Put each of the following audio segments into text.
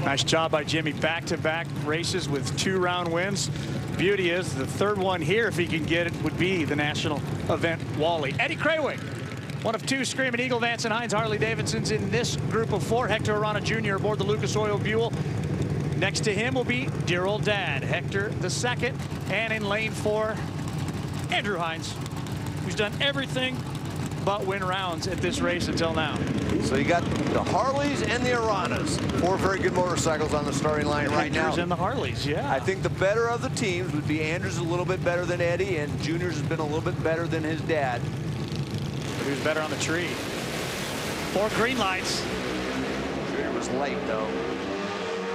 Nice job by Jimmy. Back-to-back races with 2-round wins. Beauty is the third one here, if he can get it, would be the national event Wally. Eddie Krawick, one of 2 Screaming Eagle Vance and Hines Harley Davidsons in this group of 4. Hector Arana Jr. aboard the Lucas Oil Buell. Next to him will be dear old dad, Hector the second. And in lane 4, Andrew Hines, who's done everything but win rounds at this race until now. So you got the Harleys and the Aranas. 4 very good motorcycles on the starting line right now. Andrews and the Harleys, yeah. I think the better of the teams would be Andrews, a little bit better than Eddie, and Junior's has been a little bit better than his dad. Who's better on the tree? 4 green lights. Junior was late, though.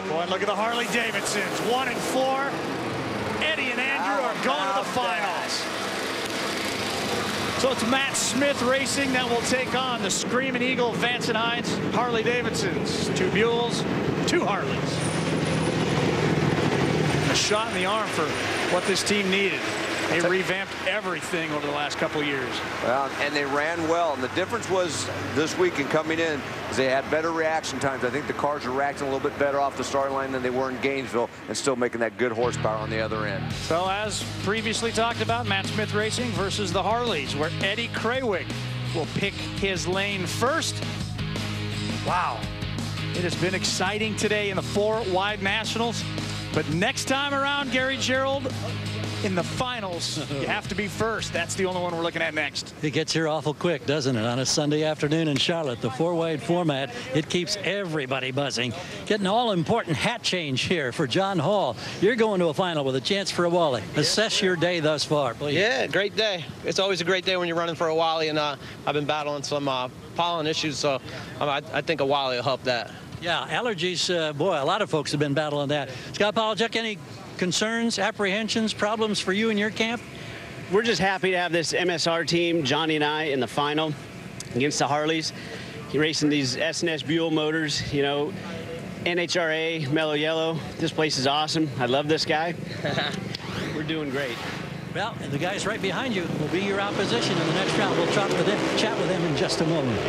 Boy, look at the Harley Davidsons. 1 and 4. Eddie and Andrew are going to the finals. So it's Matt Smith Racing that will take on the Screaming Eagle Vance and Hines Harley Davidsons. 2 Buells, 2 Harleys. A shot in the arm for what this team needed. They revamped everything over the last couple of years. Well, and they ran well. And the difference was this week in coming in is they had better reaction times. I think the cars are reacting a little bit better off the starting line than they were in Gainesville and still making that good horsepower on the other end. So as previously talked about, Matt Smith Racing versus the Harleys, where Eddie Krawick will pick his lane first. Wow. It has been exciting today in the 4-wide nationals. But next time around, Gary Gerald, in the finals, you have to be first. That's the only one we're looking at next. It gets here awful quick, doesn't it? On a Sunday afternoon in Charlotte, the 4-wide format, it keeps everybody buzzing. Getting an all-important hat change here for John Hall. You're going to a final with a chance for a Wally. Assess your day thus far, please. Yeah, great day. It's always a great day when you're running for a Wally, and I've been battling some pollen issues, so I think a Wally will help that. Yeah, allergies, boy, a lot of folks have been battling that. Scott Polachek, any concerns, apprehensions, problems for you and your camp? We're just happy to have this MSR team, Johnny and I, in the final against the Harleys. You're racing these S&S Buell motors, you know, NHRA, Mellow Yellow. This place is awesome. I love this guy. We're doing great. Well, and the guys right behind you will be your opposition in the next round. We'll chat with them in just a moment.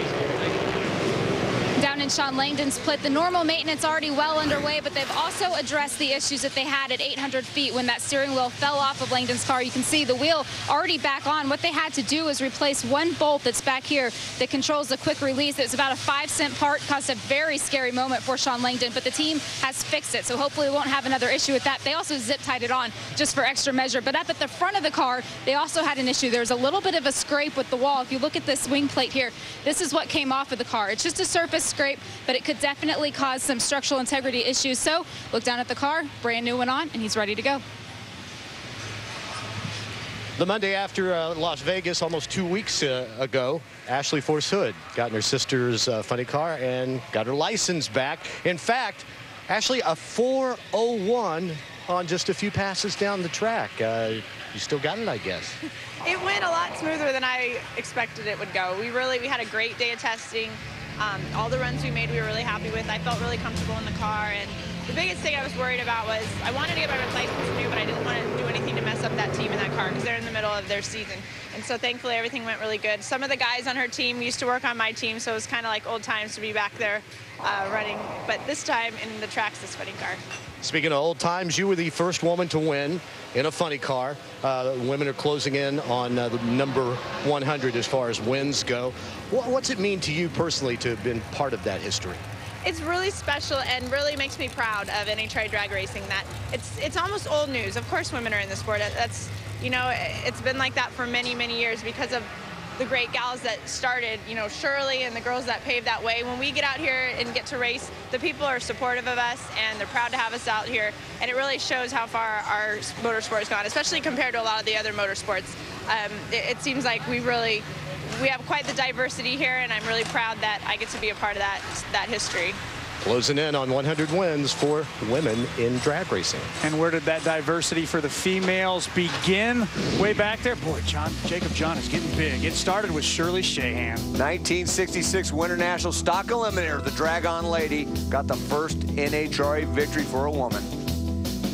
Down in Sean Langdon's split, the normal maintenance already well underway, but they've also addressed the issues that they had at 800 feet when that steering wheel fell off of Langdon's car. You can see the wheel already back on. What they had to do is replace one bolt that's back here that controls the quick release. It's about a 5-cent part, caused a very scary moment for Sean Langdon, but the team has fixed it, so hopefully we won't have another issue with that. They also zip-tied it on just for extra measure, but up at the front of the car, they also had an issue. There's a little bit of a scrape with the wall. If you look at this wing plate here, this is what came off of the car. It's just a surface scrape, but it could definitely cause some structural integrity issues. So look down at the car, brand new one on, and he's ready to go. The Monday after Las Vegas, almost 2 weeks ago, Ashley Force Hood got in her sister's funny car and got her license back. In fact, Ashley, a 4:01 on just a few passes down the track. You still got it, I guess. It went a lot smoother than I expected it would go. We had a great day of testing. All the runs we made, we were really happy with. I felt really comfortable in the car, and the biggest thing I was worried about was I wanted to get my license new, but I didn't want to do anything to mess up that team in that car because they're in the middle of their season. And so thankfully everything went really good. Some of the guys on her team used to work on my team, so it was kind of like old times to be back there running. But this time in the Traxxas funny car. Speaking of old times, you were the first woman to win in a funny car. Women are closing in on the number 100 as far as wins go. What's it mean to you personally to have been part of that history? It's really special and really makes me proud of NHRA drag racing. That it's almost old news. Of course, women are in the sport. That's, you know, it's been like that for many, many years because of the great gals that started, you know, Shirley and the girls that paved that way. When we get out here and get to race, the people are supportive of us and they're proud to have us out here. And it really shows how far our motorsport has gone, especially compared to a lot of the other motorsports. It seems like we have quite the diversity here, and I'm really proud that I get to be a part of that history. Closing in on 100 wins for women in drag racing. And where did that diversity for the females begin? Way back there. Boy, Jacob John is getting big. It started with Shirley Shahan. 1966 Winter National Stock Eliminator, the Drag-On Lady, got the first NHRA victory for a woman.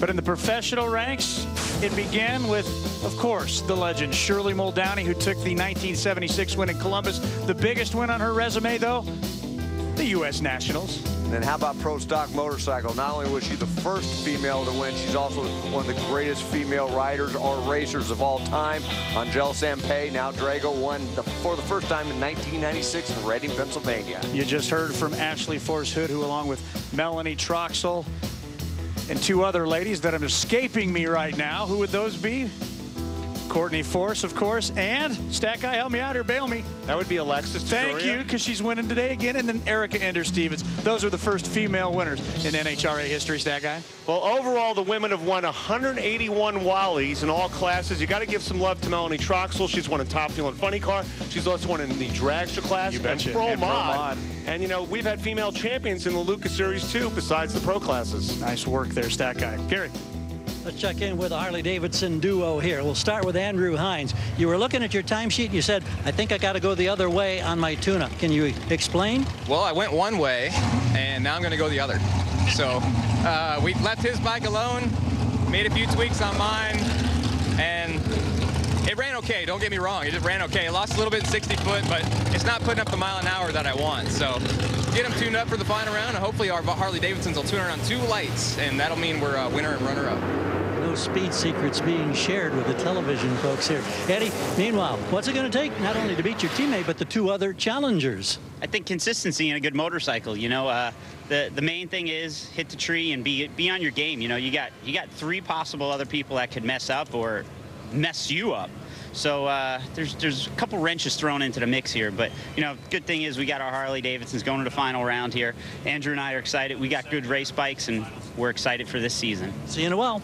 But in the professional ranks, it began with, of course, the legend Shirley Muldowney, who took the 1976 win in Columbus. The biggest win on her resume, though, the U.S. Nationals. And then how about Pro Stock Motorcycle? Not only was she the first female to win, she's also one of the greatest female riders or racers of all time. Angelle Sampey, now Drago, won for the first time in 1996 in Reading, Pennsylvania. You just heard from Ashley Force Hood, who along with Melanie Troxel and two other ladies that are escaping me right now. Who would those be? Courtney Force, of course, and Stat Guy, help me out here, bail me. That would be Alexis. Thank you, because she's winning today again, and then Erica Ender-Stevens. Those are the first female winners in NHRA history, Stat Guy. Well, overall, the women have won 181 Wallies in all classes. You got to give some love to Melanie Troxel. She's won in Top Fuel and Funny Car. She's also won in the Dragster class. You betcha. And Pro And Pro Mod. Mod. And, you know, we've had female champions in the Lucas Series, too, besides the Pro classes. Nice work there, Stat Guy. Gary. Let's check in with the Harley-Davidson duo here. We'll start with Andrew Hines. You were looking at your timesheet and you said, I think I got to go the other way on my tune-up. Can you explain? Well, I went one way, and now I'm going to go the other. So we left his bike alone, made a few tweaks on mine, and it ran okay. Don't get me wrong. It just ran okay. I lost a little bit in 60 foot, but it's not putting up the mile an hour that I want. So get him tuned up for the final round, and hopefully our Harley-Davidsons will tune around 2 lights, and that'll mean we're a winner and runner-up. No speed secrets being shared with the television folks here. Eddie, meanwhile, what's it going to take not only to beat your teammate, but the 2 other challengers? I think consistency in a good motorcycle. You know, the main thing is hit the tree and be on your game. You know, you got 3 possible other people that could mess up or mess you up. So there's a couple wrenches thrown into the mix here, but you know, good thing is we got our Harley-Davidsons going to the final round here. Andrew and I are excited. We got good race bikes, and we're excited for this season. See you in a while.